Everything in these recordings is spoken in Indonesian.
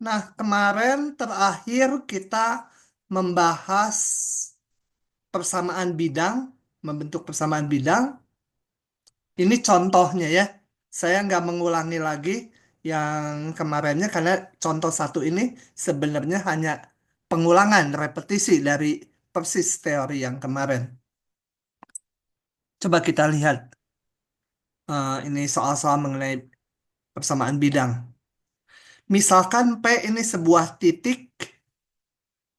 Nah, kemarin terakhir kita membahas persamaan bidang, membentuk persamaan bidang. Ini contohnya ya. Saya nggak mengulangi lagi yang kemarinnya karena contoh satu ini sebenarnya hanya pengulangan, repetisi dari persis teori yang kemarin. Coba kita lihat ini soal-soal mengenai persamaan bidang. Misalkan P ini sebuah titik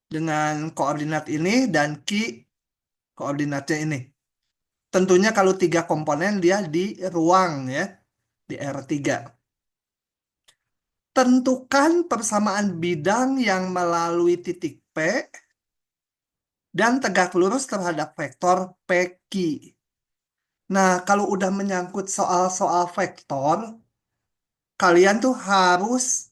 dengan koordinat ini dan Q koordinatnya ini. Tentunya kalau tiga komponen dia di ruang ya, di R3. Tentukan persamaan bidang yang melalui titik P dan tegak lurus terhadap vektor PQ. Nah, kalau udah menyangkut soal-soal vektor, kalian tuh harus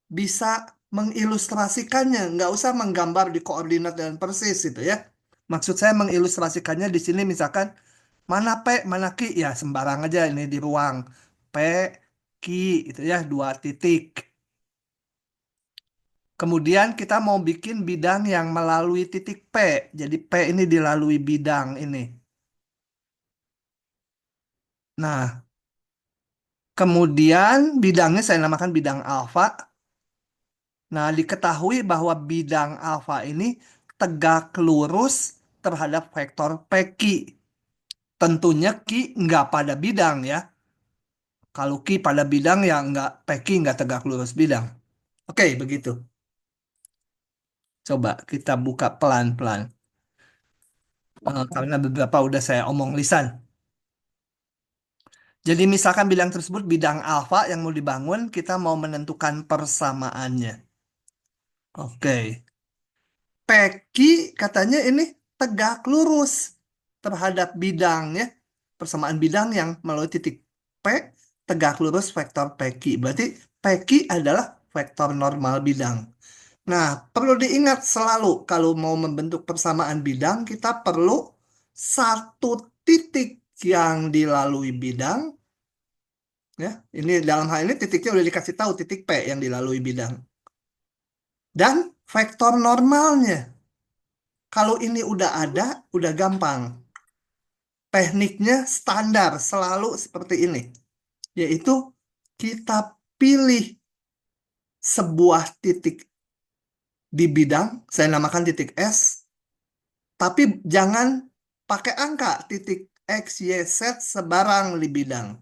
bisa mengilustrasikannya, nggak usah menggambar di koordinat dan persis itu ya. Maksud saya mengilustrasikannya di sini misalkan mana P, mana Q, ya sembarang aja ini di ruang P, Q itu ya dua titik. Kemudian kita mau bikin bidang yang melalui titik P. Jadi P ini dilalui bidang ini. Nah, kemudian bidangnya saya namakan bidang alfa. Nah, diketahui bahwa bidang alfa ini tegak lurus terhadap vektor PQ. Tentunya Q nggak pada bidang ya. Kalau Q pada bidang ya nggak, PQ nggak tegak lurus bidang. Oke, begitu. Coba kita buka pelan-pelan. Karena beberapa udah saya omong lisan. Jadi misalkan bidang tersebut bidang alfa yang mau dibangun, kita mau menentukan persamaannya. Oke. Peki katanya ini tegak lurus terhadap bidangnya. Persamaan bidang yang melalui titik P tegak lurus vektor Peki. Berarti Peki adalah vektor normal bidang. Nah, perlu diingat selalu kalau mau membentuk persamaan bidang, kita perlu satu titik yang dilalui bidang. Ya, ini dalam hal ini titiknya udah dikasih tahu titik P yang dilalui bidang. Dan vektor normalnya. Kalau ini udah ada, udah gampang. Tekniknya standar, selalu seperti ini. Yaitu kita pilih sebuah titik di bidang, saya namakan titik S, tapi jangan pakai angka titik X, Y, Z sebarang di bidang.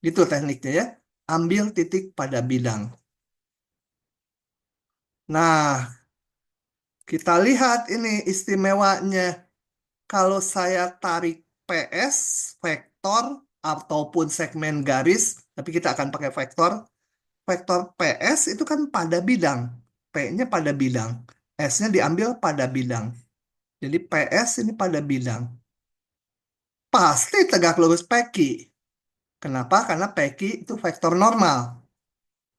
Gitu tekniknya ya. Ambil titik pada bidang. Nah, kita lihat ini istimewanya. Kalau saya tarik PS, vektor, ataupun segmen garis, tapi kita akan pakai vektor. Vektor PS itu kan pada bidang. P-nya pada bidang. S-nya diambil pada bidang. Jadi PS ini pada bidang. Pasti tegak lurus PQ. Kenapa? Karena PQ itu vektor normal.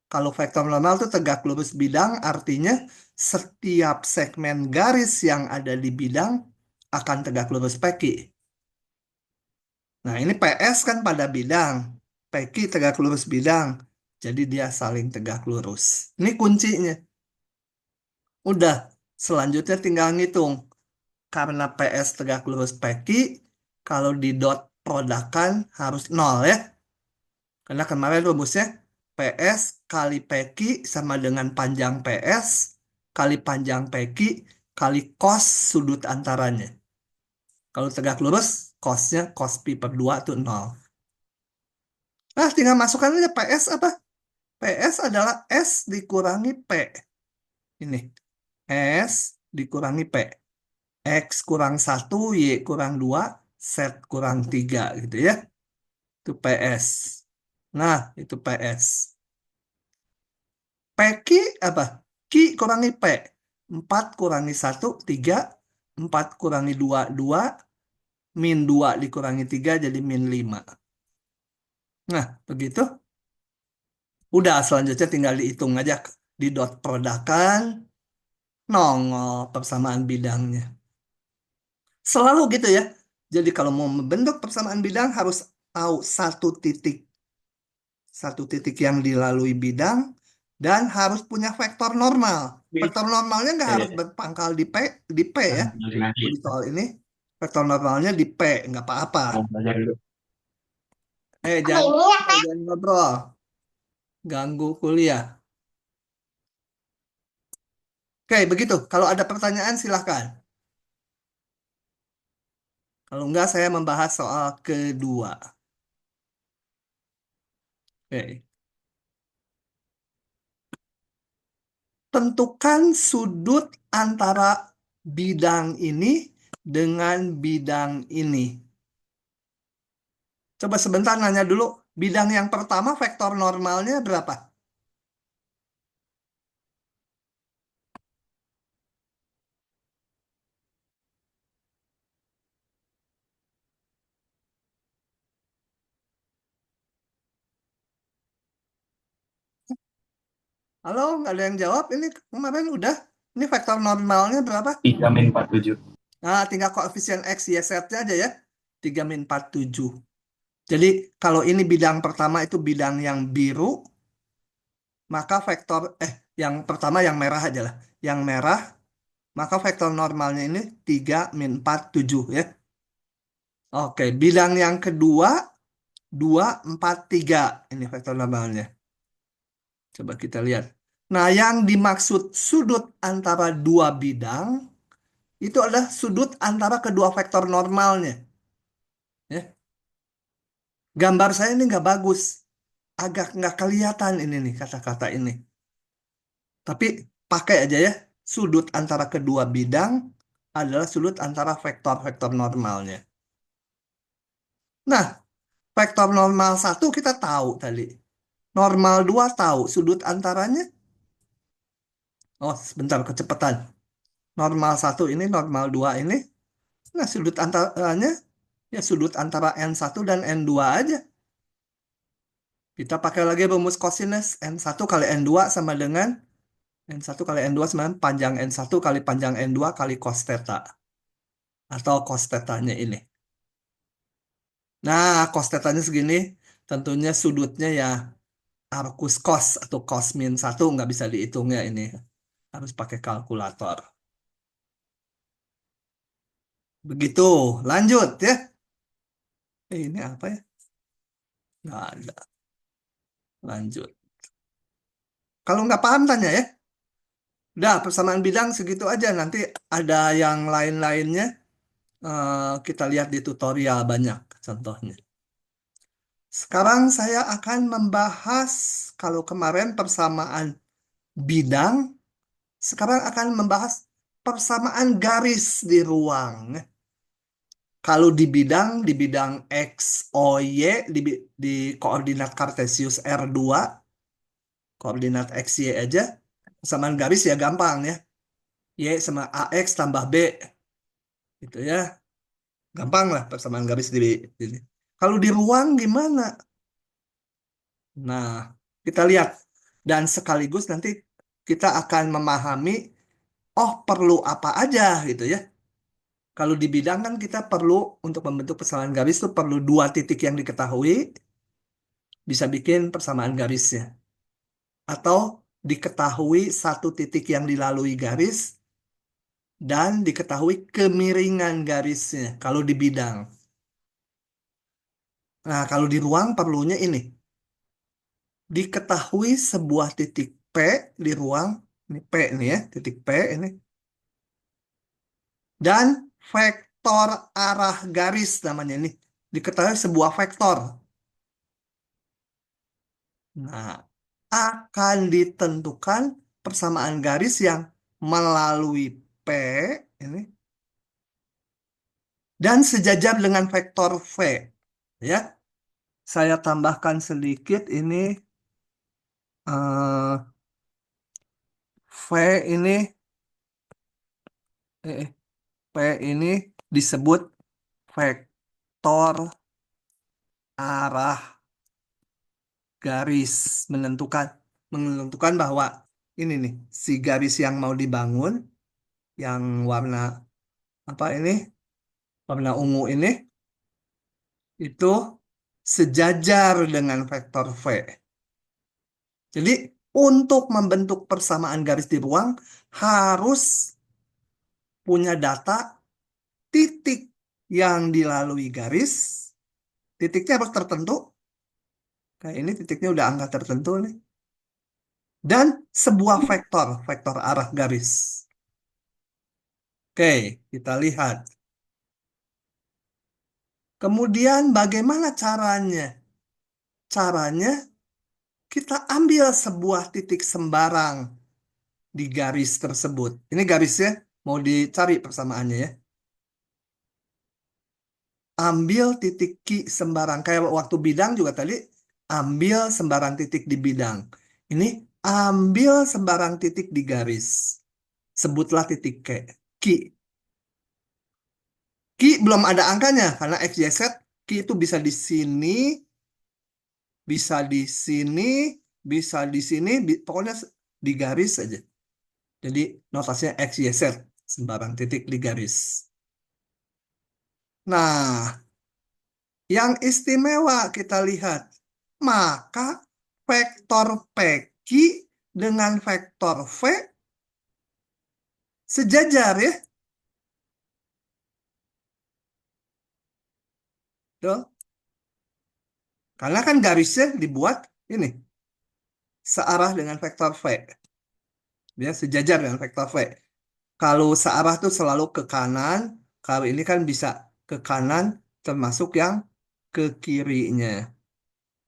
Kalau vektor normal itu tegak lurus bidang, artinya setiap segmen garis yang ada di bidang akan tegak lurus PQ. Nah, ini PS kan pada bidang. PQ tegak lurus bidang. Jadi dia saling tegak lurus. Ini kuncinya. Udah, selanjutnya tinggal ngitung. Karena PS tegak lurus PQ, kalau di dot produkan harus 0 ya. Karena kemarin rumusnya PS kali PQ sama dengan panjang PS kali panjang PQ kali cos sudut antaranya. Kalau tegak lurus, cosnya cos pi per 2 itu 0. Nah, tinggal masukkan aja PS apa? PS adalah S dikurangi P. Ini. S dikurangi P. X kurang 1, Y kurang 2, Z kurang 3 gitu ya. Itu PS. Nah, itu PS. PQ apa? Q kurangi P. 4 kurangi 1, 3. 4 kurangi 2, 2. Min 2 dikurangi 3 jadi min 5. Nah, begitu. Udah, selanjutnya tinggal dihitung aja. Di dot produkan, nongol persamaan bidangnya. Selalu gitu ya. Jadi kalau mau membentuk persamaan bidang harus tahu satu titik. Satu titik yang dilalui bidang dan harus punya vektor normal. Vektor normalnya nggak Ya, harus ya. berpangkal di P ya. Nah, belajar ngaji. Di soal ini vektor normalnya di P, nggak apa-apa. Mau belajar dulu. Jangan ngobrol, ganggu kuliah. Oke, begitu. Kalau ada pertanyaan silahkan. Kalau enggak, saya membahas soal kedua. Oke. Tentukan sudut antara bidang ini dengan bidang ini. Coba sebentar nanya dulu. Bidang yang pertama vektor normalnya berapa? Halo, nggak ada yang jawab. Ini kemarin udah. Ini vektor normalnya berapa? 3-47. Nah, tinggal koefisien X, Y, Z-nya aja ya. 3-47. Jadi, kalau ini bidang pertama itu bidang yang biru, maka yang pertama yang merah aja lah. Yang merah, maka vektor normalnya ini 3-4, 7 ya. Oke, bidang yang kedua, 2-4, 3. Ini vektor normalnya. Coba kita lihat. Nah, yang dimaksud sudut antara dua bidang, itu adalah sudut antara kedua vektor normalnya. Ya. Gambar saya ini nggak bagus. Agak nggak kelihatan ini nih kata-kata ini. Tapi pakai aja ya. Sudut antara kedua bidang adalah sudut antara vektor-vektor normalnya. Nah, vektor normal satu kita tahu tadi. Normal dua tahu. Sudut antaranya, oh sebentar kecepatan. Normal satu ini, normal dua ini. Nah, sudut antaranya, ya sudut antara N1 dan N2 aja. Kita pakai lagi rumus kosinus. N1 kali N2 sama dengan N1 kali N2 sama dengan panjang N1 kali panjang N2 kali cos theta. Atau cos theta-nya ini. Nah, cos theta-nya segini. Tentunya sudutnya ya arcus cos atau cos min 1 nggak bisa dihitungnya ini. Harus pakai kalkulator. Begitu. Lanjut ya. Ini apa ya? Nggak ada. Lanjut. Kalau nggak paham tanya ya. Udah, persamaan bidang segitu aja. Nanti ada yang lain-lainnya. Kita lihat di tutorial banyak contohnya. Sekarang saya akan membahas, kalau kemarin persamaan bidang, sekarang akan membahas persamaan garis di ruang. Kalau di bidang X, O, Y, di koordinat Kartesius R2, koordinat X, Y aja, persamaan garis ya gampang ya. Y sama AX tambah B, gitu ya. Gampang lah persamaan garis di. Kalau di ruang gimana? Nah, kita lihat. Dan sekaligus nanti kita akan memahami, oh perlu apa aja gitu ya. Kalau di bidang kan kita perlu, untuk membentuk persamaan garis itu perlu dua titik yang diketahui, bisa bikin persamaan garisnya. Atau diketahui satu titik yang dilalui garis, dan diketahui kemiringan garisnya kalau di bidang. Nah, kalau di ruang perlunya ini. Diketahui sebuah titik P di ruang, ini P ini ya, titik P ini, dan vektor arah garis namanya ini, diketahui sebuah vektor. Nah, akan ditentukan persamaan garis yang melalui P ini dan sejajar dengan vektor V. Ya, saya tambahkan sedikit ini, eh, V ini, P ini disebut vektor arah garis, menentukan menentukan bahwa ini nih si garis yang mau dibangun, yang warna apa ini, warna ungu ini, itu sejajar dengan vektor V. Jadi Untuk membentuk persamaan garis di ruang, harus punya data titik yang dilalui garis. Titiknya harus tertentu. Kayak ini titiknya udah angka tertentu nih. Dan sebuah vektor, vektor arah garis. Oke, kita lihat. Kemudian bagaimana caranya? Caranya kita ambil sebuah titik sembarang di garis tersebut. Ini garisnya mau dicari persamaannya ya. Ambil titik Q sembarang. Kayak waktu bidang juga tadi, ambil sembarang titik di bidang. Ini ambil sembarang titik di garis. Sebutlah titik Q. Q belum ada angkanya, karena X, Y, Z, Q itu bisa di sini, bisa di sini, bisa di sini, pokoknya di garis aja. Jadi notasinya X, Y, Z, sembarang titik di garis. Nah, yang istimewa kita lihat, maka vektor PQ dengan vektor V sejajar ya. Tuh. Karena kan garisnya dibuat ini searah dengan vektor V. Dia sejajar dengan vektor V. Kalau searah tuh selalu ke kanan, kalau ini kan bisa ke kanan termasuk yang ke kirinya.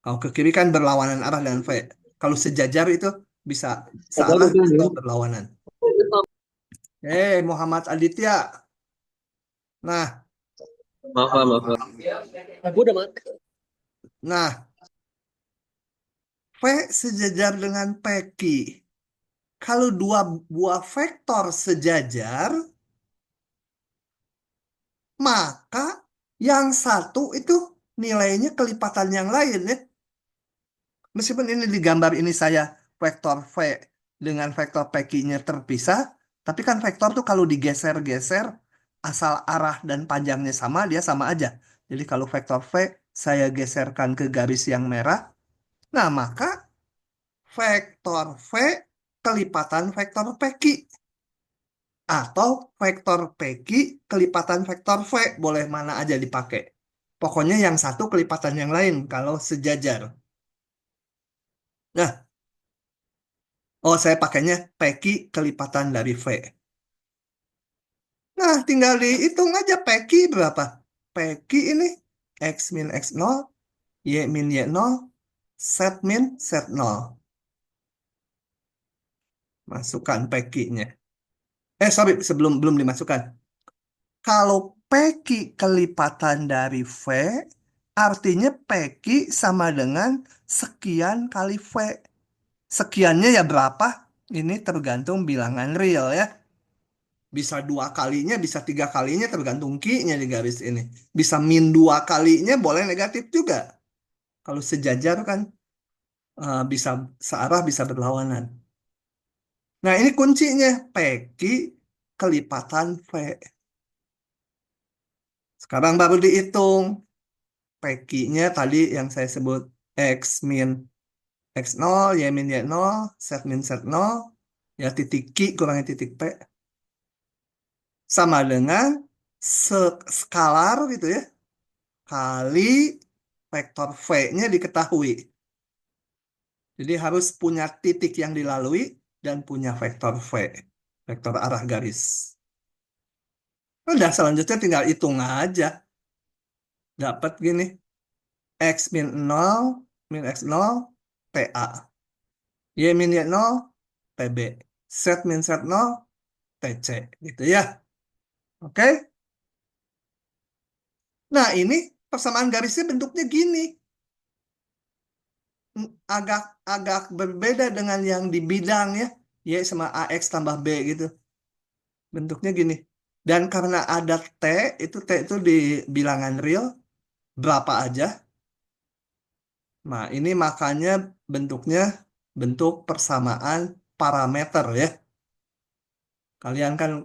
Kalau ke kiri kan berlawanan arah dengan V. Kalau sejajar itu bisa searah atau berlawanan. Muhammad Aditya. Nah, Maaf, maaf, maaf. Aku udah mati. nah, V sejajar dengan PQ. Kalau dua buah vektor sejajar, maka yang satu itu nilainya kelipatan yang lain ya. Meskipun ini di gambar ini saya vektor V dengan vektor PQ-nya terpisah, tapi kan vektor tuh kalau digeser-geser, asal arah dan panjangnya sama, dia sama aja. Jadi kalau vektor V saya geserkan ke garis yang merah, nah maka vektor V kelipatan vektor PQ. Atau vektor PQ kelipatan vektor V. Boleh mana aja dipakai. Pokoknya yang satu kelipatan yang lain kalau sejajar. Nah, oh saya pakainya PQ kelipatan dari V. Nah, tinggal dihitung aja PQ berapa. PQ ini X min X0, Y min Y0, Z min Z0. Masukkan PQ-nya. Sorry, sebelum belum dimasukkan. Kalau PQ kelipatan dari V, artinya PQ sama dengan sekian kali V. Sekiannya ya berapa? Ini tergantung bilangan real ya. Bisa dua kalinya, bisa tiga kalinya tergantung Q-nya di garis ini. Bisa min dua kalinya boleh negatif juga. Kalau sejajar kan bisa searah, bisa berlawanan. Nah ini kuncinya. PQ kelipatan V. Sekarang baru dihitung. PQ-nya tadi yang saya sebut X min X0, Y min Y0, Z min Z0, ya titik Q kurangi titik P. Sama dengan skalar gitu ya, kali vektor V-nya diketahui. Jadi harus punya titik yang dilalui dan punya vektor V, vektor arah garis. Udah selanjutnya tinggal hitung aja. Dapat gini, X min 0, min X0, TA. Y min Y0, TB. Z min Z0, TC. Gitu ya. Oke? Nah, ini persamaan garisnya bentuknya gini. Agak agak berbeda dengan yang di bidang ya. Y sama AX tambah B gitu. Bentuknya gini. Dan karena ada T, itu di bilangan real, berapa aja. Nah, ini makanya bentuknya bentuk persamaan parameter ya. Kalian kan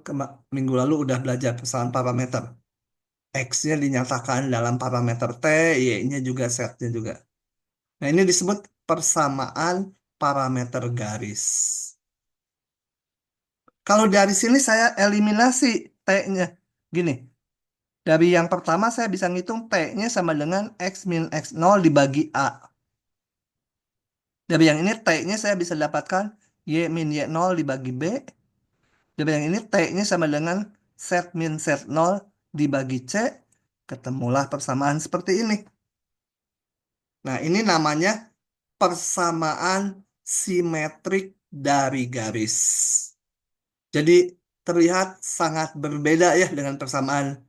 minggu lalu udah belajar persamaan parameter. X-nya dinyatakan dalam parameter T, Y-nya juga, Z-nya juga. Nah, ini disebut persamaan parameter garis. Kalau dari sini saya eliminasi T-nya. Gini, dari yang pertama saya bisa ngitung T-nya sama dengan X min X0 dibagi A. Dari yang ini T-nya saya bisa dapatkan Y min Y0 dibagi B. Dari yang ini T-nya sama dengan Z min Z0 dibagi C. Ketemulah persamaan seperti ini. Nah, ini namanya persamaan simetrik dari garis. Jadi terlihat sangat berbeda ya dengan persamaan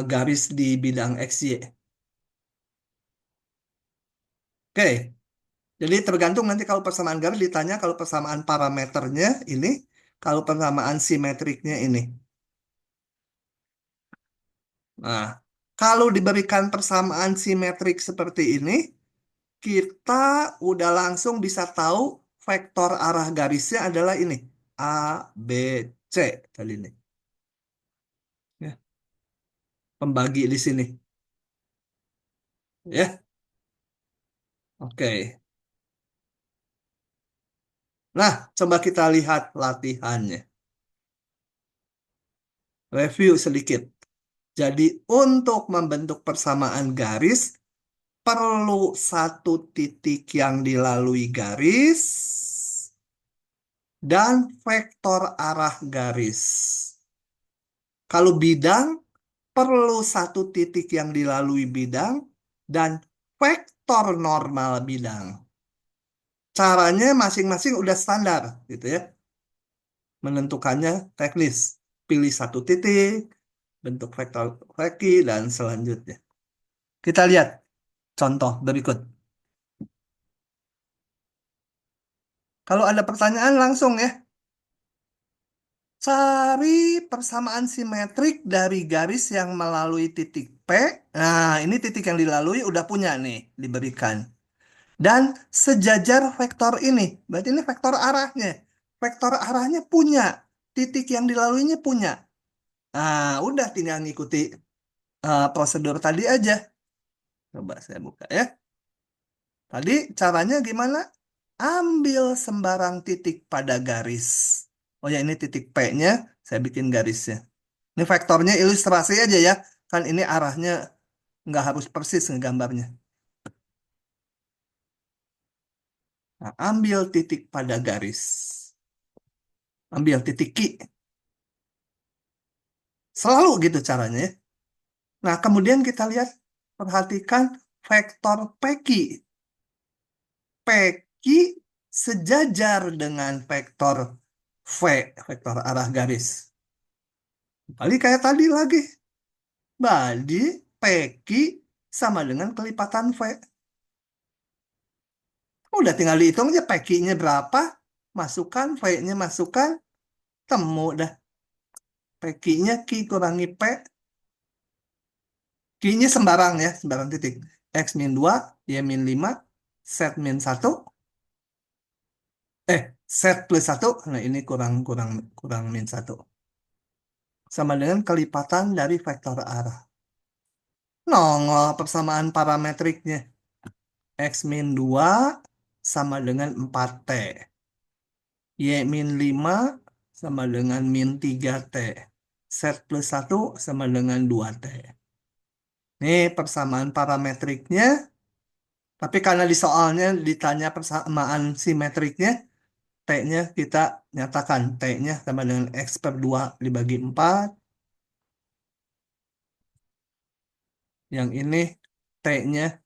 garis di bidang XY. Oke, jadi tergantung nanti kalau persamaan garis ditanya kalau persamaan parameternya ini, kalau persamaan simetriknya ini. Nah, kalau diberikan persamaan simetrik seperti ini, kita udah langsung bisa tahu vektor arah garisnya adalah ini. A, B, C kali ini. Ya, pembagi di sini. Ya, oke. Nah, coba kita lihat latihannya. Review sedikit. Jadi, untuk membentuk persamaan garis, perlu satu titik yang dilalui garis dan vektor arah garis. Kalau bidang, perlu satu titik yang dilalui bidang dan vektor normal bidang. Caranya masing-masing udah standar, gitu ya. Menentukannya teknis. Pilih satu titik, bentuk vektor kaki, dan selanjutnya. Kita lihat contoh berikut. Kalau ada pertanyaan langsung ya. Cari persamaan simetrik dari garis yang melalui titik P. Nah, ini titik yang dilalui udah punya nih, diberikan. Dan sejajar vektor ini. Berarti ini vektor arahnya. Vektor arahnya punya. Titik yang dilaluinya punya. Nah, udah tinggal ngikuti prosedur tadi aja. Coba saya buka ya. Tadi caranya gimana? Ambil sembarang titik pada garis. Oh ya, ini titik P-nya. Saya bikin garisnya. Ini vektornya ilustrasi aja ya. Kan ini arahnya nggak harus persis ngegambarnya. Nah, ambil titik pada garis. Ambil titik Q. Selalu gitu caranya ya. Nah, kemudian kita lihat, perhatikan vektor PQ. PQ sejajar dengan vektor V, vektor arah garis. Kali kayak tadi lagi. Berarti PQ sama dengan kelipatan V. Udah tinggal dihitung aja PQ-nya berapa, masukkan, V-nya masukkan, temu dah. PQ-nya Q kurangi P. Q-nya sembarang ya, sembarang titik. X min 2, Y min 5, Z min 1, Z plus 1, nah ini kurang kurang kurang min 1. Sama dengan kelipatan dari vektor arah. Nongol persamaan parametriknya. X min 2 sama dengan 4T. Y min 5 sama dengan min 3T. Z plus 1 sama dengan 2T. Ini persamaan parametriknya. Tapi karena di soalnya ditanya persamaan simetriknya, T-nya kita nyatakan. T-nya sama dengan X per 2 dibagi 4. Yang ini T-nya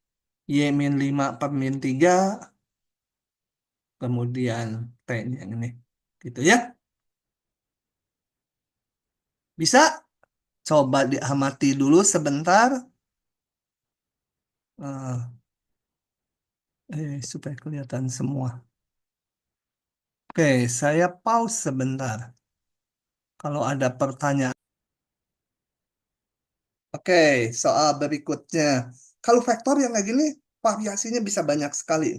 Y min 5 per min 3. Kemudian T-nya yang ini. Gitu ya. Bisa? Coba diamati dulu sebentar. Supaya kelihatan semua. Oke, saya pause sebentar. Kalau ada pertanyaan. Oke, soal berikutnya. Kalau vektor yang kayak gini, variasinya bisa banyak sekali.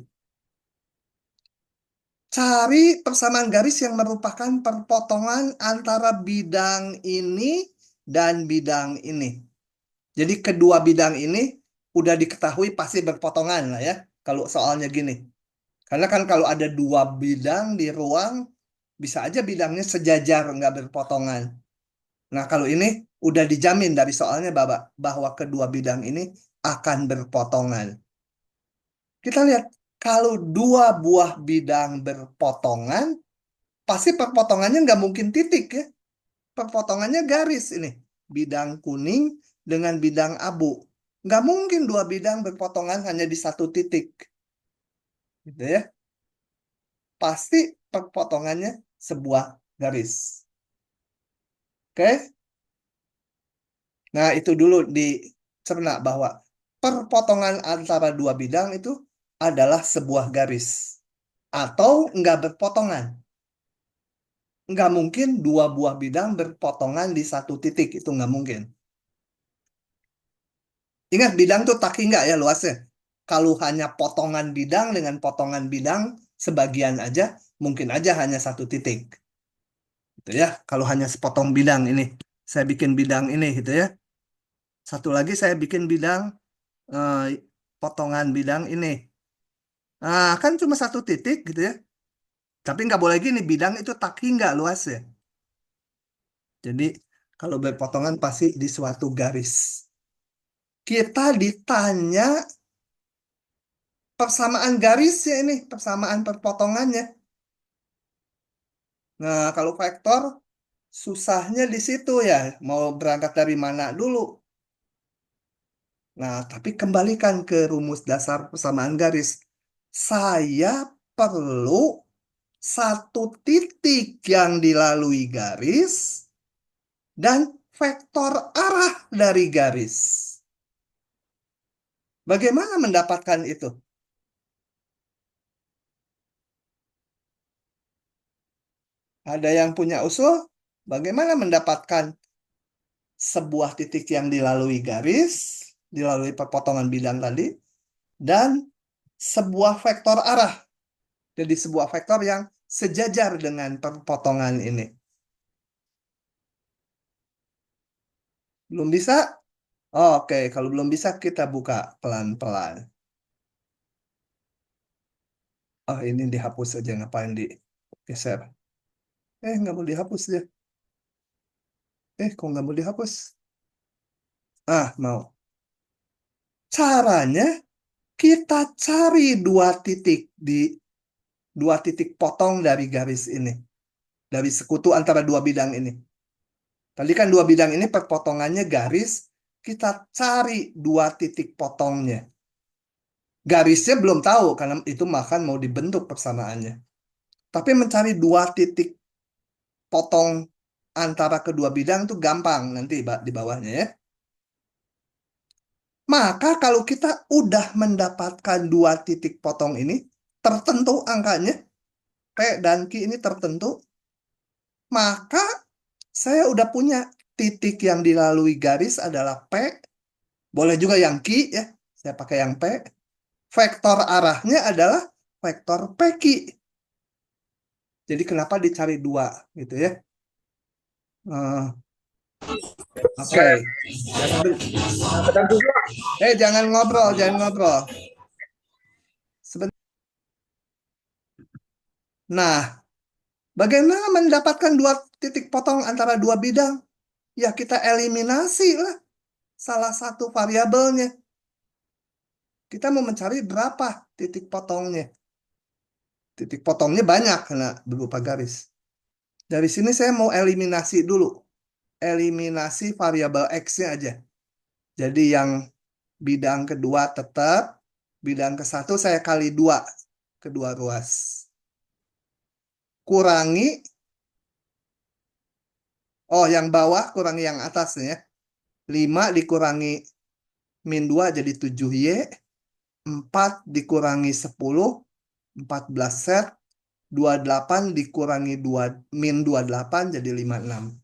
Cari persamaan garis yang merupakan perpotongan antara bidang ini dan bidang ini. Jadi kedua bidang ini udah diketahui pasti berpotongan lah ya. Kalau soalnya gini. Karena kan kalau ada dua bidang di ruang, bisa aja bidangnya sejajar, nggak berpotongan. Nah, kalau ini udah dijamin dari soalnya bahwa kedua bidang ini akan berpotongan. Kita lihat, kalau dua buah bidang berpotongan, pasti perpotongannya nggak mungkin titik ya. Perpotongannya garis ini. Bidang kuning dengan bidang abu. Nggak mungkin dua bidang berpotongan hanya di satu titik. Gitu ya. Pasti perpotongannya sebuah garis. Oke? Nah, itu dulu dicerna bahwa perpotongan antara dua bidang itu adalah sebuah garis. Atau nggak berpotongan. Nggak mungkin dua buah bidang berpotongan di satu titik. Itu nggak mungkin. Ingat, bidang tuh taki nggak ya luasnya. Kalau hanya potongan bidang dengan potongan bidang sebagian aja, mungkin aja hanya satu titik. Gitu ya. Kalau hanya sepotong bidang ini. Saya bikin bidang ini gitu ya. Satu lagi saya bikin bidang, eh, potongan bidang ini. Nah, kan cuma satu titik gitu ya. Tapi nggak boleh gini, bidang itu taki nggak luas ya. Jadi kalau berpotongan pasti di suatu garis. Kita ditanya persamaan garisnya ini, persamaan perpotongannya. Nah, kalau vektor susahnya di situ ya. Mau berangkat dari mana dulu? Nah, tapi kembalikan ke rumus dasar persamaan garis. Saya perlu satu titik yang dilalui garis dan vektor arah dari garis. Bagaimana mendapatkan itu? Ada yang punya usul? Bagaimana mendapatkan sebuah titik yang dilalui garis, dilalui perpotongan bidang tadi, dan sebuah vektor arah. Jadi sebuah vektor yang sejajar dengan perpotongan ini. Belum bisa? Oke, kalau belum bisa kita buka pelan-pelan. Oh, ini dihapus aja, ngapain digeser? Nggak mau dihapus dia. Kok nggak mau dihapus? Mau. Caranya, kita cari dua titik potong dari garis ini. Dari sekutu antara dua bidang ini. Tadi kan dua bidang ini perpotongannya garis, kita cari dua titik potongnya. Garisnya belum tahu, karena itu makan mau dibentuk persamaannya. Tapi mencari dua titik potong antara kedua bidang itu gampang nanti di bawahnya ya. Maka kalau kita udah mendapatkan dua titik potong ini, tertentu angkanya, P dan Q ini tertentu, maka saya udah punya titik yang dilalui garis adalah P, boleh juga yang Q ya, saya pakai yang P. Vektor arahnya adalah vektor PQ. Jadi kenapa dicari dua gitu ya? Eh, Oke. Ya, jangan ngobrol, jangan ngobrol. Sebentar. Nah, bagaimana mendapatkan dua titik potong antara dua bidang? Ya kita eliminasi lah salah satu variabelnya. Kita mau mencari berapa titik potongnya. Titik potongnya banyak karena berupa garis. Dari sini saya mau eliminasi dulu. Eliminasi variabel X-nya aja. Jadi yang bidang kedua tetap, bidang ke satu saya kali dua, kedua ruas. Kurangi, yang bawah kurangi yang atas ya. 5 dikurangi min 2 jadi 7Y, 4 dikurangi 10, 14 set, 28 dikurangi 2, min 28 jadi 56.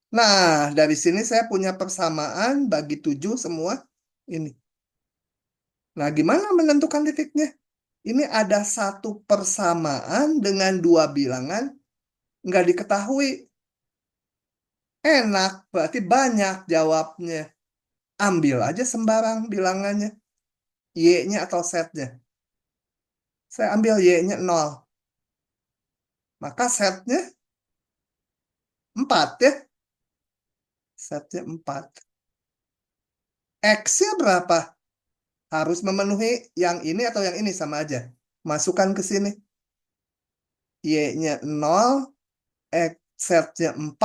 Nah, dari sini saya punya persamaan bagi 7 semua ini. Nah, gimana menentukan titiknya? Ini ada satu persamaan dengan dua bilangan nggak diketahui. Enak, berarti banyak jawabnya. Ambil aja sembarang bilangannya. Y-nya atau setnya. Saya ambil Y-nya 0. Maka setnya 4 ya. Setnya 4. X-nya berapa? Harus memenuhi yang ini atau yang ini sama aja. Masukkan ke sini. Y-nya 0, X setnya 4,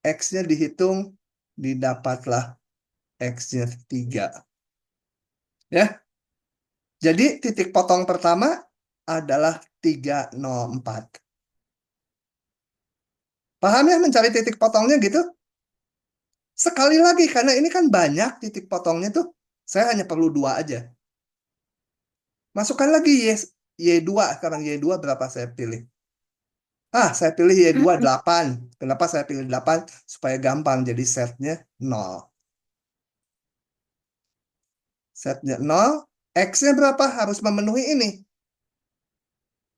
X-nya dihitung, didapatlah X-nya 3. Ya, jadi titik potong pertama adalah 304. Paham ya mencari titik potongnya gitu? Sekali lagi, karena ini kan banyak titik potongnya tuh. Saya hanya perlu 2 aja. Masukkan lagi Y2. Sekarang Y2 berapa saya pilih? Saya pilih Y2 8. Kenapa saya pilih 8? Supaya gampang, jadi setnya 0. Setnya 0. X-nya berapa? Harus memenuhi ini.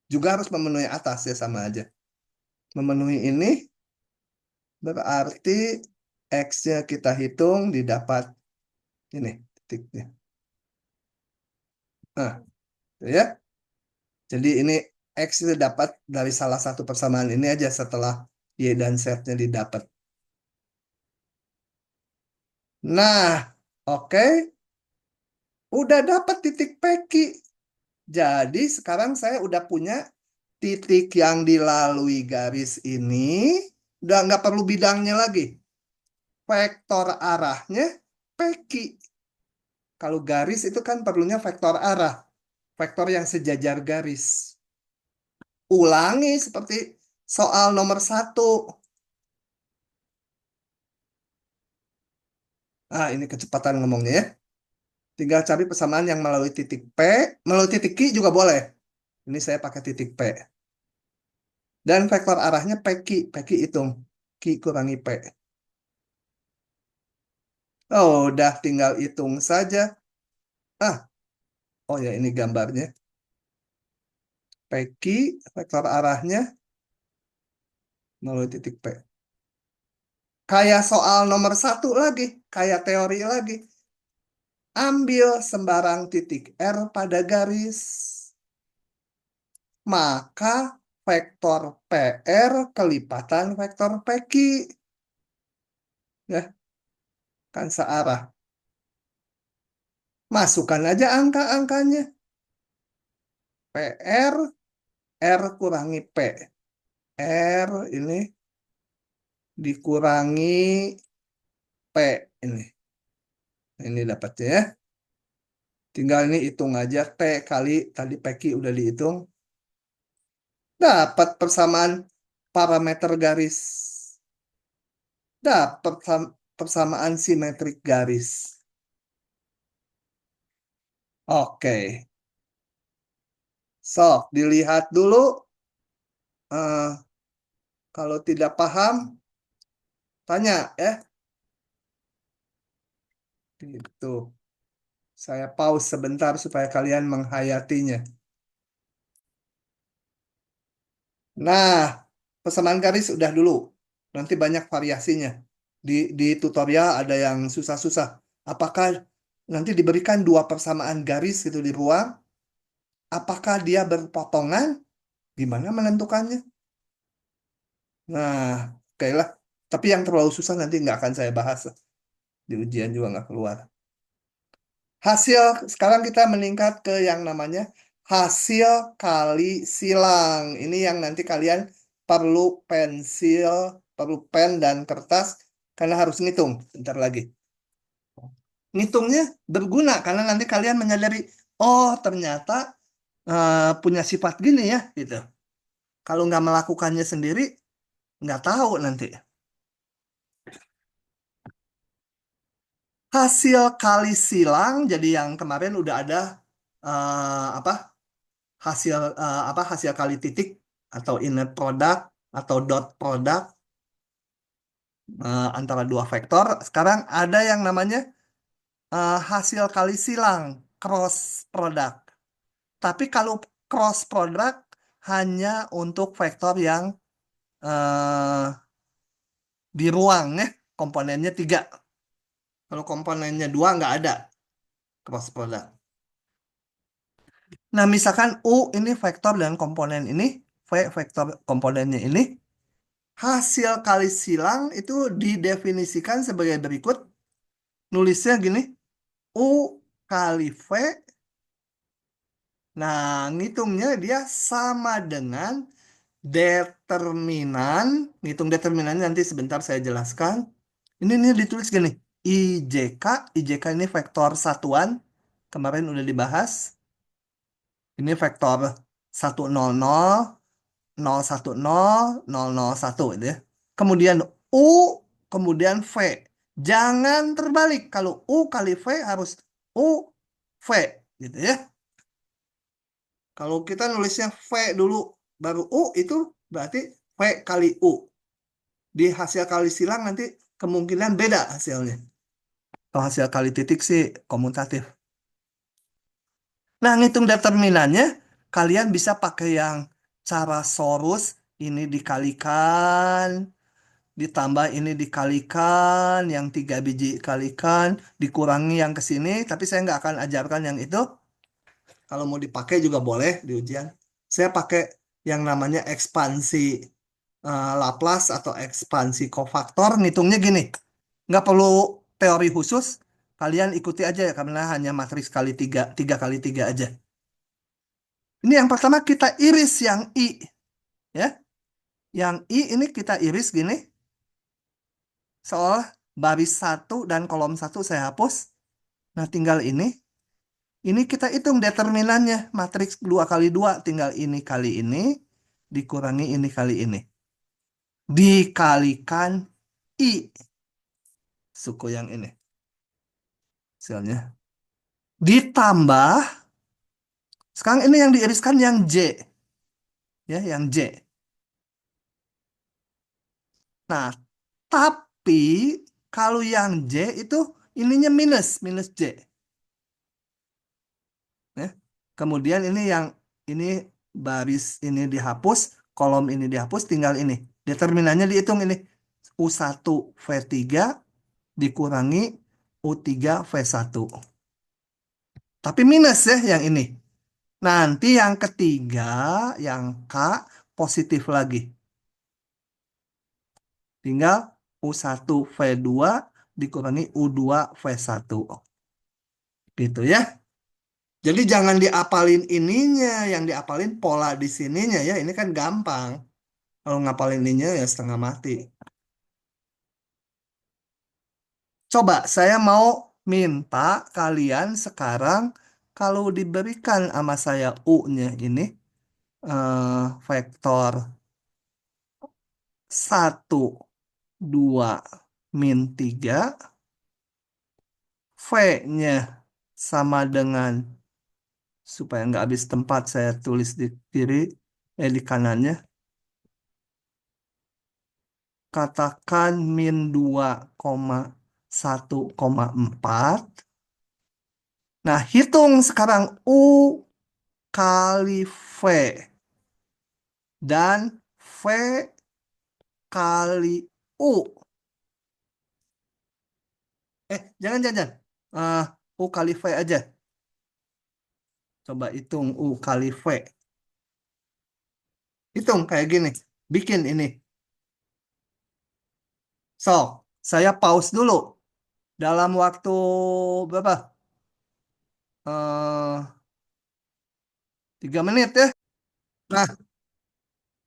Juga harus memenuhi atas ya, sama aja. Memenuhi ini berarti X-nya kita hitung didapat ini titiknya. Nah, ya. Jadi ini X itu dapat dari salah satu persamaan ini aja setelah Y dan Z-nya didapat. Nah, oke. Udah dapat titik PQ. Jadi sekarang saya udah punya titik yang dilalui garis ini. Udah nggak perlu bidangnya lagi. Vektor arahnya PQ. Kalau garis itu kan perlunya vektor arah. Vektor yang sejajar garis. Ulangi seperti soal nomor 1. Ini kecepatan ngomongnya ya. Tinggal cari persamaan yang melalui titik P. Melalui titik Q juga boleh. Ini saya pakai titik P. Dan vektor arahnya PQ. PQ hitung. Q kurangi P. Oh, udah tinggal hitung saja. Oh ya, ini gambarnya. PQ, vektor arahnya melalui titik P. Kayak soal nomor 1 lagi. Kayak teori lagi. Ambil sembarang titik R pada garis. Maka vektor PR kelipatan vektor PQ. Ya, kan searah. Masukkan aja angka-angkanya. PR, R kurangi P. R ini dikurangi P ini. Ini dapatnya ya. Tinggal ini hitung aja. P kali tadi PQ udah dihitung. Dapat persamaan parameter garis. Dapat persamaan simetrik garis. Oke. So, dilihat dulu. eh, Kalau tidak paham, tanya ya. Gitu. Saya pause sebentar supaya kalian menghayatinya. Nah, persamaan garis udah dulu. Nanti banyak variasinya. Di tutorial ada yang susah-susah. Apakah nanti diberikan 2 persamaan garis gitu di ruang? Apakah dia berpotongan? Gimana menentukannya? Nah, oke lah. Tapi yang terlalu susah nanti nggak akan saya bahas. Di ujian juga nggak keluar. Hasil, sekarang kita meningkat ke yang namanya hasil kali silang. Ini yang nanti kalian perlu pensil, perlu pen dan kertas, karena harus ngitung bentar lagi. Ngitungnya berguna, karena nanti kalian menyadari, oh ternyata punya sifat gini ya, gitu. Kalau nggak melakukannya sendiri, nggak tahu nanti. Hasil kali silang, jadi yang kemarin udah ada apa hasil kali titik atau inner product atau dot product antara 2 vektor. Sekarang ada yang namanya hasil kali silang cross product. Tapi kalau cross product hanya untuk vektor yang eh, di ruang ya, komponennya 3. Kalau komponennya 2 nggak ada cross product. Nah, misalkan U ini vektor dan komponen ini, V vektor komponennya ini, hasil kali silang itu didefinisikan sebagai berikut. Nulisnya gini, U kali V. Nah, ngitungnya dia sama dengan determinan. Ngitung determinannya nanti sebentar saya jelaskan. Ini ditulis gini, IJK. IJK ini vektor satuan. Kemarin udah dibahas. Ini vektor 100, 010, 001 gitu ya. Kemudian U, kemudian V. Jangan terbalik. Kalau U kali V harus U, V. Gitu ya. Kalau kita nulisnya V dulu, baru U, itu berarti V kali U. Di hasil kali silang nanti kemungkinan beda hasilnya. Kalau hasil kali titik sih komutatif. Nah, ngitung determinannya, kalian bisa pakai yang cara Sorus, ini dikalikan, ditambah ini dikalikan, yang 3 biji kalikan, dikurangi yang ke sini, tapi saya nggak akan ajarkan yang itu. Kalau mau dipakai juga boleh di ujian. Saya pakai yang namanya ekspansi Laplace atau ekspansi kofaktor, ngitungnya gini. Nggak perlu teori khusus, kalian ikuti aja ya, karena hanya matriks kali 3, 3 kali 3 aja. Ini yang pertama kita iris yang I, ya. Yang I ini kita iris gini, seolah baris 1 dan kolom 1 saya hapus. Nah, tinggal ini. Ini kita hitung determinannya. Matriks 2 kali 2 tinggal ini kali ini, dikurangi ini kali ini. Dikalikan I, suku yang ini. Hasilnya. Ditambah, sekarang ini yang diiriskan yang J. Ya, yang J. Nah, tapi kalau yang J itu ininya minus, minus J. Ya. Kemudian ini yang ini baris ini dihapus, kolom ini dihapus, tinggal ini. Determinannya dihitung ini. U1 V3 dikurangi U3 V1. Tapi minus ya yang ini. Nanti yang ketiga, yang K, positif lagi. Tinggal U1 V2 dikurangi U2 V1. Gitu ya. Jadi jangan diapalin ininya, yang diapalin pola di sininya ya. Ini kan gampang. Kalau ngapalin ininya ya setengah mati. Coba saya mau minta kalian sekarang kalau diberikan sama saya U-nya ini vektor 1, 2, -3, V-nya sama dengan, supaya nggak habis tempat saya tulis di kiri, di kanannya, katakan -2,1,4. Nah, hitung sekarang U kali V dan V kali U. Jangan. Eh, U kali V aja. Coba hitung U kali V. Hitung kayak gini. Bikin ini. So, saya pause dulu. Dalam waktu berapa? 3 menit ya. Nah,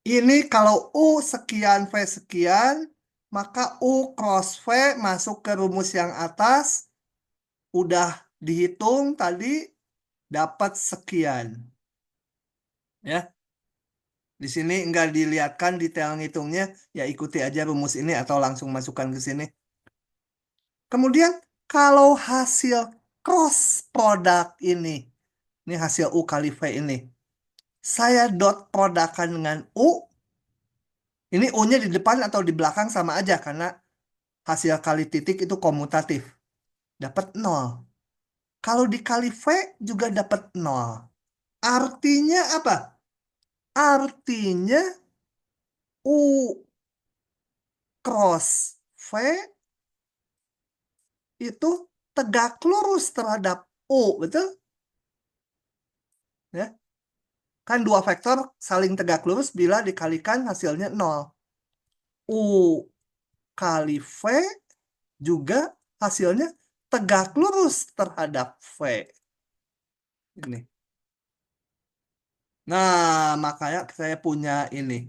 ini kalau U sekian V sekian, maka U cross V masuk ke rumus yang atas. Udah dihitung tadi, dapat sekian. Ya, di sini nggak dilihatkan detail ngitungnya, ya ikuti aja rumus ini atau langsung masukkan ke sini. Kemudian kalau hasil cross product ini hasil U kali V ini, saya dot produkkan dengan U, ini U-nya di depan atau di belakang sama aja karena hasil kali titik itu komutatif. Dapat 0. Kalau dikali V juga dapat 0. Artinya apa? Artinya U cross V itu tegak lurus terhadap U, betul? Ya. Kan dua vektor saling tegak lurus bila dikalikan hasilnya 0. U kali V juga hasilnya tegak lurus terhadap V. Ini. Nah, makanya saya punya ini.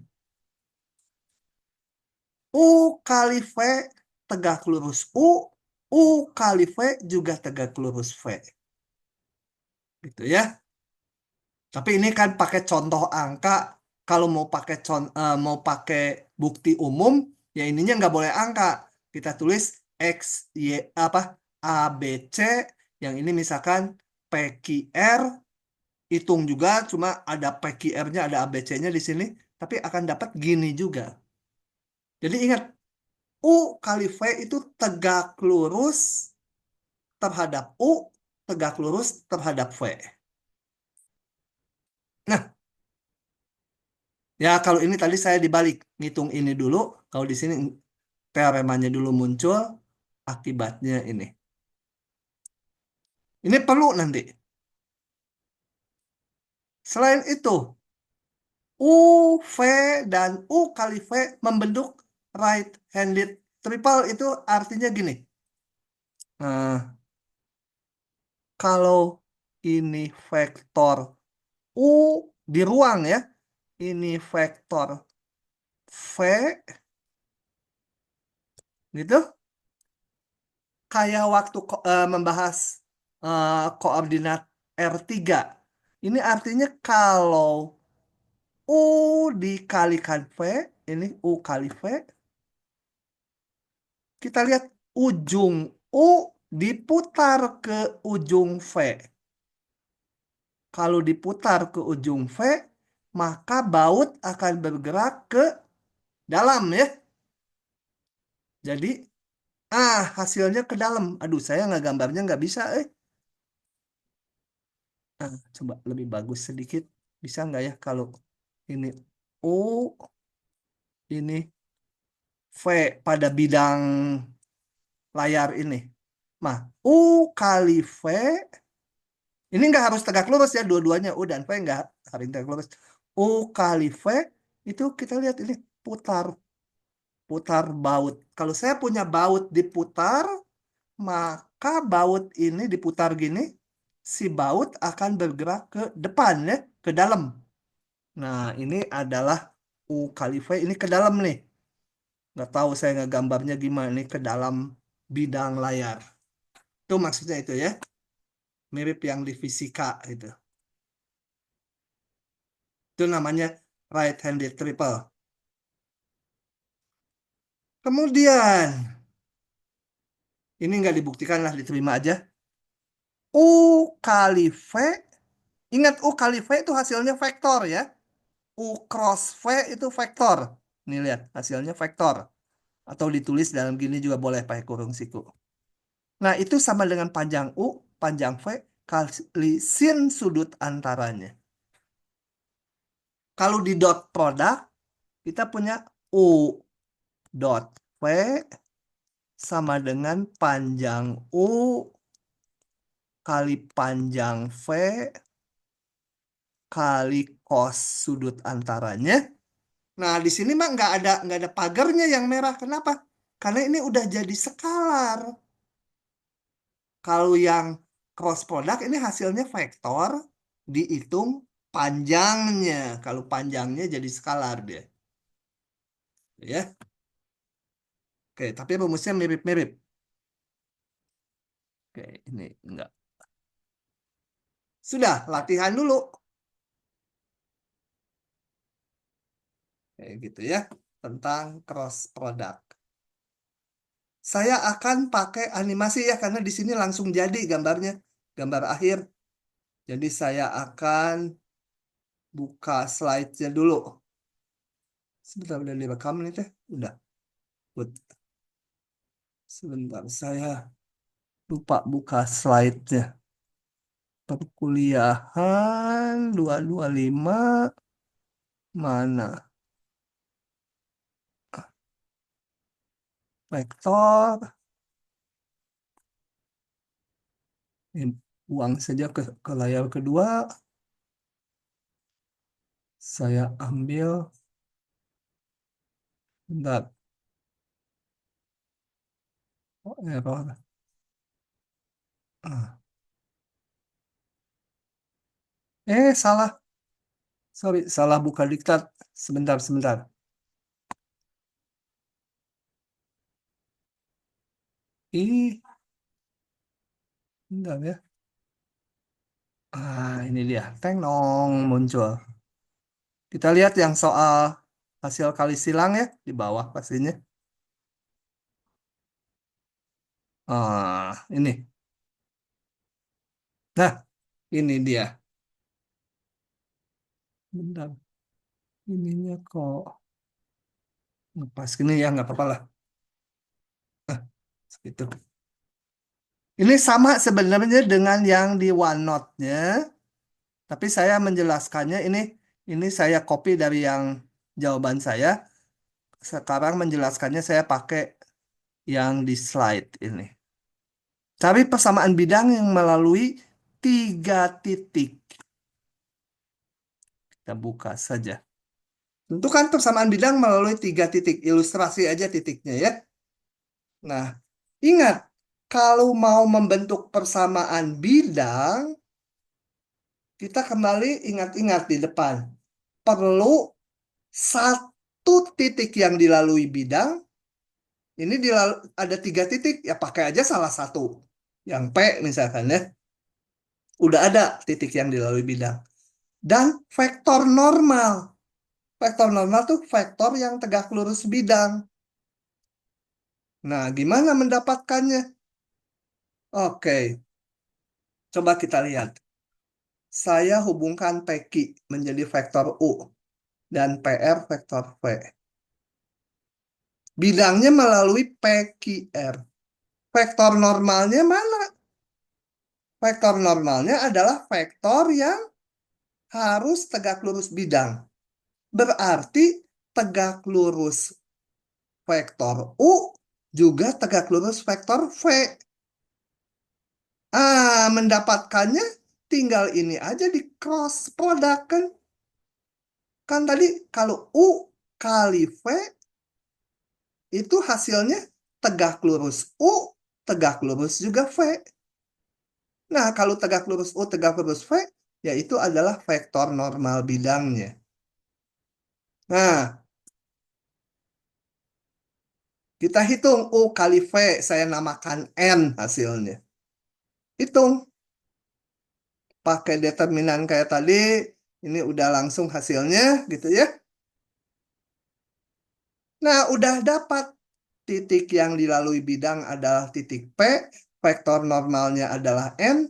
U kali V tegak lurus U kali V juga tegak lurus V. Gitu ya. Tapi ini kan pakai contoh angka. Kalau mau pakai bukti umum, ya ininya nggak boleh angka. Kita tulis X, Y, apa, A, B, C. Yang ini misalkan P, Q, R. Hitung juga, cuma ada P, Q, R-nya, ada A, B, C-nya di sini. Tapi akan dapat gini juga. Jadi ingat, U kali V itu tegak lurus terhadap U, tegak lurus terhadap V. Nah, ya, kalau ini tadi saya dibalik, ngitung ini dulu. Kalau di sini teoremanya dulu muncul, akibatnya ini. Ini perlu nanti. Selain itu, U, V, dan U kali V membentuk right-handed triple itu artinya gini. Nah, kalau ini vektor U di ruang ya, ini vektor V, gitu. Kayak waktu membahas koordinat R3. Ini artinya kalau U dikalikan V, ini U kali V, kita lihat ujung U diputar ke ujung V. Kalau diputar ke ujung V, maka baut akan bergerak ke dalam ya. Jadi, hasilnya ke dalam. Aduh, saya nggak gambarnya nggak bisa. Coba lebih bagus sedikit. Bisa nggak ya kalau ini U, ini V pada bidang layar ini. Nah, U kali V, ini nggak harus tegak lurus ya, dua-duanya U dan V nggak harus tegak lurus. U kali V, itu kita lihat ini putar, putar baut. Kalau saya punya baut diputar, maka baut ini diputar gini, si baut akan bergerak ke depan ya, ke dalam. Nah, ini adalah U kali V, ini ke dalam nih. Nggak tahu saya nggak gambarnya gimana nih ke dalam bidang layar. Itu maksudnya itu ya. Mirip yang di fisika itu. Itu namanya right-handed triple. Kemudian, ini nggak dibuktikan lah, diterima aja. U kali V, ingat U kali V itu hasilnya vektor ya. U cross V itu vektor. Nih lihat, hasilnya vektor. Atau ditulis dalam gini juga boleh pakai kurung siku. Nah, itu sama dengan panjang U, panjang V, kali sin sudut antaranya. Kalau di dot produk, kita punya U dot V sama dengan panjang U kali panjang V kali cos sudut antaranya. Nah, di sini mah nggak ada pagarnya yang merah. Kenapa? Karena ini udah jadi skalar. Kalau yang cross product ini hasilnya vektor dihitung panjangnya. Kalau panjangnya jadi skalar dia. Ya. Oke, tapi rumusnya mirip-mirip. Oke, ini enggak. Sudah, latihan dulu. Kayak gitu ya. Tentang cross product. Saya akan pakai animasi ya, karena di sini langsung jadi gambarnya. Gambar akhir. Jadi saya akan buka slide-nya dulu. Sebentar, udah direkam nih teh. Udah. Good. Sebentar, saya lupa buka slide-nya. Perkuliahan 225 mana? Vektor. Ini buang saja ke layar kedua. Saya ambil, bentar, oh, error. Ah. Salah. Sorry, salah buka diktat. Sebentar, sebentar. Ih, bentar ya. Ini dia. Teng nong muncul. Kita lihat yang soal hasil kali silang ya di bawah pastinya. Ini. Nah, ini dia. Bentar. Ininya kok ngepas gini ya, nggak apa-apa lah. Gitu. Ini sama sebenarnya dengan yang di OneNote-nya, tapi saya menjelaskannya ini saya copy dari yang jawaban saya. Sekarang menjelaskannya saya pakai yang di slide ini. Cari persamaan bidang yang melalui 3 titik. Kita buka saja. Tentukan persamaan bidang melalui 3 titik. Ilustrasi aja titiknya ya. Nah, ingat, kalau mau membentuk persamaan bidang, kita kembali ingat-ingat di depan. Perlu 1 titik yang dilalui bidang. Ini ada 3 titik, ya pakai aja salah satu. Yang P misalkan ya. Udah ada titik yang dilalui bidang. Dan vektor normal. Vektor normal tuh vektor yang tegak lurus bidang. Nah, gimana mendapatkannya? Oke, coba kita lihat. Saya hubungkan PQ menjadi vektor U dan PR vektor V. Bidangnya melalui PQR. Vektor normalnya mana? Vektor normalnya adalah vektor yang harus tegak lurus bidang. Berarti tegak lurus vektor U juga tegak lurus vektor V. Mendapatkannya tinggal ini aja di cross product kan. Kan tadi kalau U kali V itu hasilnya tegak lurus U, tegak lurus juga V. Nah, kalau tegak lurus U, tegak lurus V, yaitu adalah vektor normal bidangnya. Nah, kita hitung U kali V, saya namakan N hasilnya. Hitung. Pakai determinan kayak tadi, ini udah langsung hasilnya gitu ya. Nah, udah dapat titik yang dilalui bidang adalah titik P, vektor normalnya adalah N.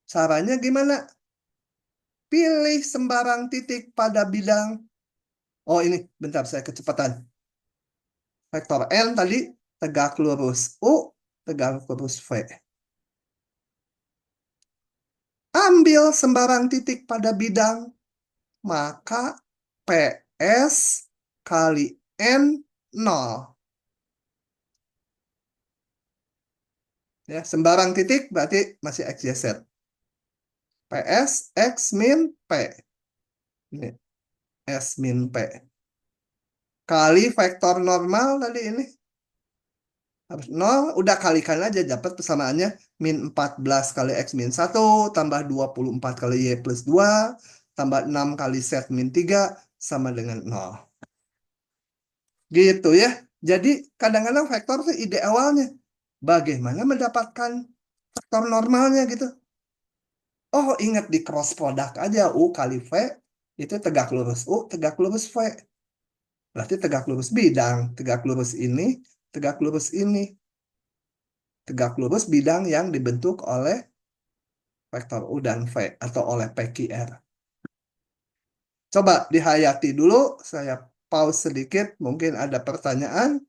Caranya gimana? Pilih sembarang titik pada bidang. Oh ini, bentar saya kecepatan. Vektor N tadi tegak lurus U, tegak lurus V. Ambil sembarang titik pada bidang, maka PS kali N 0. Ya, sembarang titik berarti masih X, Y, Z. PS, X min P. Ini, S min P. Kali vektor normal tadi ini. Harus 0, udah kalikan aja, dapat persamaannya min 14 kali X min 1, tambah 24 kali Y plus 2, tambah 6 kali Z min 3, sama dengan 0. Gitu ya. Jadi kadang-kadang vektor itu ide awalnya. Bagaimana mendapatkan vektor normalnya gitu. Oh, ingat di cross product aja. U kali V itu tegak lurus U, tegak lurus V. Berarti tegak lurus bidang. Tegak lurus ini, tegak lurus ini. Tegak lurus bidang yang dibentuk oleh vektor U dan V atau oleh PQR. Coba dihayati dulu. Saya pause sedikit. Mungkin ada pertanyaan.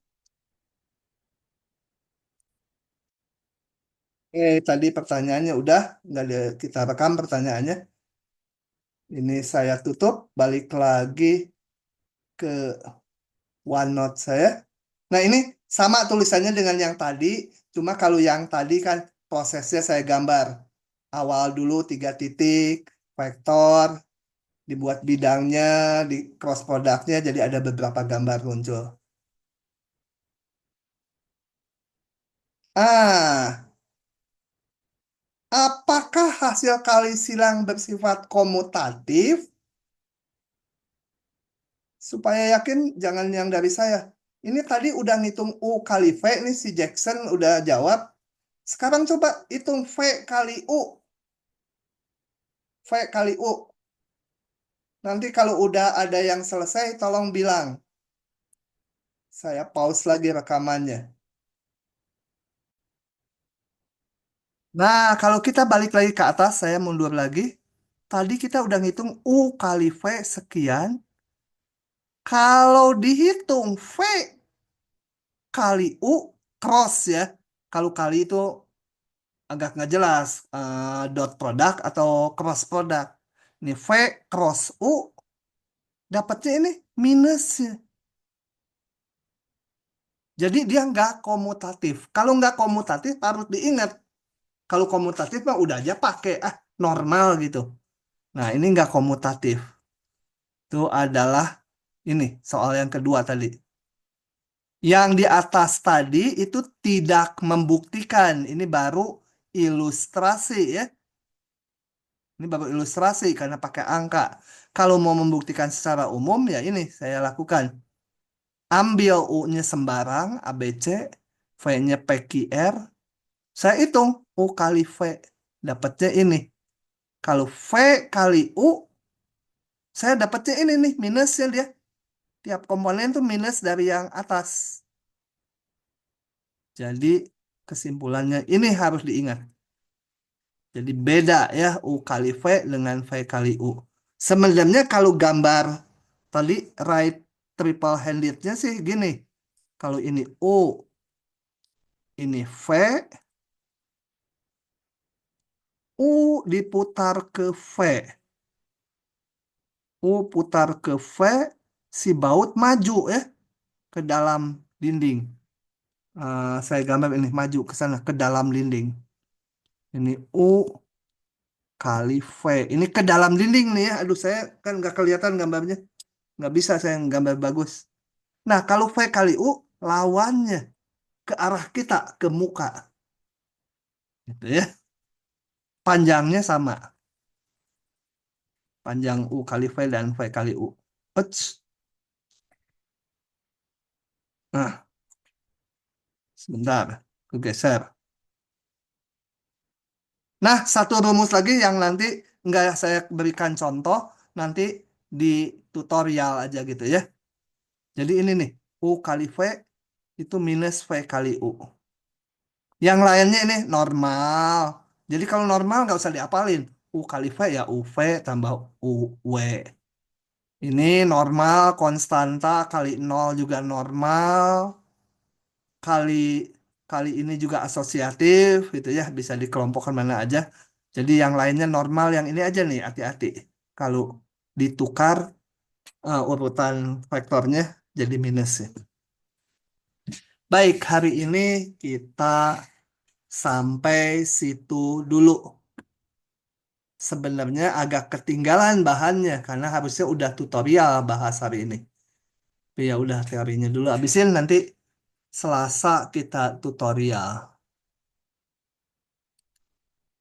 Tadi pertanyaannya udah. Nggak kita rekam pertanyaannya. Ini saya tutup. Balik lagi ke OneNote saya. Nah, ini sama tulisannya dengan yang tadi, cuma kalau yang tadi kan prosesnya saya gambar. Awal dulu 3 titik, vektor, dibuat bidangnya, di cross productnya, jadi ada beberapa gambar muncul. Ah, apakah hasil kali silang bersifat komutatif? Supaya yakin, jangan yang dari saya. Ini tadi udah ngitung U kali V, nih si Jackson udah jawab. Sekarang coba hitung V kali U. V kali U. Nanti kalau udah ada yang selesai, tolong bilang. Saya pause lagi rekamannya. Nah, kalau kita balik lagi ke atas, saya mundur lagi. Tadi kita udah ngitung U kali V sekian. Kalau dihitung V kali U cross ya. Kalau kali itu agak nggak jelas. Dot product atau cross product. Ini V cross U dapatnya ini minusnya. Jadi dia nggak komutatif. Kalau nggak komutatif harus diingat. Kalau komutatif mah udah aja pakai normal gitu. Nah ini nggak komutatif. Itu adalah ini soal yang kedua tadi. Yang di atas tadi itu tidak membuktikan. Ini baru ilustrasi ya. Ini baru ilustrasi karena pakai angka. Kalau mau membuktikan secara umum ya ini saya lakukan. Ambil U-nya sembarang ABC, V-nya PQR. Saya hitung U kali V. Dapatnya ini. Kalau V kali U, saya dapatnya ini nih minusnya dia. Tiap komponen tuh minus dari yang atas. Jadi kesimpulannya ini harus diingat. Jadi beda ya U kali V dengan V kali U. Sebenarnya kalau gambar tadi right triple handednya sih gini. Kalau ini U, ini V, U diputar ke V. U putar ke V, si baut maju ya ke dalam dinding. Saya gambar ini maju ke sana ke dalam dinding. Ini U kali V. Ini ke dalam dinding nih ya. Aduh saya kan nggak kelihatan gambarnya. Nggak bisa saya gambar bagus. Nah kalau V kali U lawannya ke arah kita ke muka. Gitu ya. Panjangnya sama. Panjang U kali V dan V kali U. Eits. Nah sebentar. Kegeser. Nah, satu rumus lagi yang nanti nggak saya berikan contoh, nanti di tutorial aja gitu ya. Jadi ini nih, U kali V itu minus V kali U. Yang lainnya ini normal. Jadi kalau normal nggak usah diapalin. U kali V ya UV tambah UW. Ini normal, konstanta, kali nol juga normal. Kali kali ini juga asosiatif gitu ya, bisa dikelompokkan mana aja. Jadi yang lainnya normal, yang ini aja nih hati-hati. Kalau ditukar urutan vektornya jadi minus ya. Baik, hari ini kita sampai situ dulu. Sebenarnya agak ketinggalan bahannya karena harusnya udah tutorial bahas hari ini. Tapi ya udah teorinya dulu habisin nanti Selasa kita tutorial.